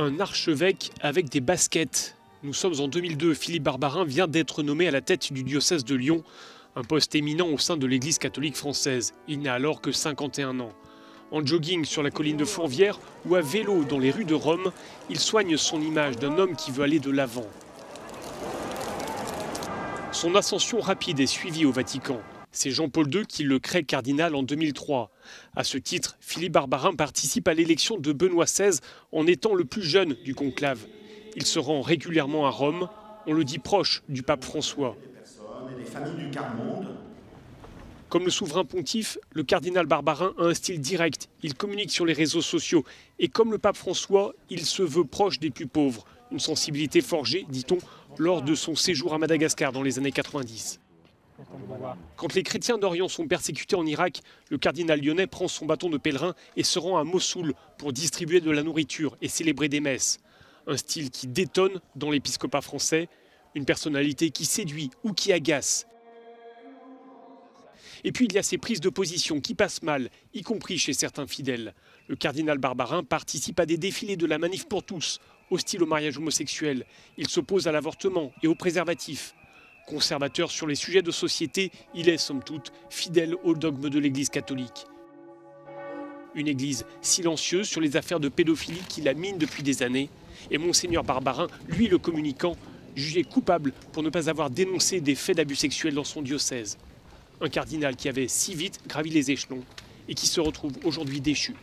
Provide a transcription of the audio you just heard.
Un archevêque avec des baskets. Nous sommes en 2002, Philippe Barbarin vient d'être nommé à la tête du diocèse de Lyon, un poste éminent au sein de l'Église catholique française. Il n'a alors que 51 ans. En jogging sur la colline de Fourvière ou à vélo dans les rues de Rome, il soigne son image d'un homme qui veut aller de l'avant. Son ascension rapide est suivie au Vatican. C'est Jean-Paul II qui le crée cardinal en 2003. À ce titre, Philippe Barbarin participe à l'élection de Benoît XVI en étant le plus jeune du conclave. Il se rend régulièrement à Rome, on le dit proche du pape François. Comme le souverain pontife, le cardinal Barbarin a un style direct, il communique sur les réseaux sociaux et comme le pape François, il se veut proche des plus pauvres. Une sensibilité forgée, dit-on, lors de son séjour à Madagascar dans les années 90. Quand les chrétiens d'Orient sont persécutés en Irak, le cardinal lyonnais prend son bâton de pèlerin et se rend à Mossoul pour distribuer de la nourriture et célébrer des messes. Un style qui détonne dans l'épiscopat français, une personnalité qui séduit ou qui agace. Et puis il y a ces prises de position qui passent mal, y compris chez certains fidèles. Le cardinal Barbarin participe à des défilés de la Manif pour tous, hostile au mariage homosexuel. Il s'oppose à l'avortement et au préservatif. Conservateur sur les sujets de société, il est somme toute fidèle au dogme de l'Église catholique. Une église silencieuse sur les affaires de pédophilie qui la mine depuis des années. Et Monseigneur Barbarin, lui le communicant, jugé coupable pour ne pas avoir dénoncé des faits d'abus sexuels dans son diocèse. Un cardinal qui avait si vite gravi les échelons et qui se retrouve aujourd'hui déchu.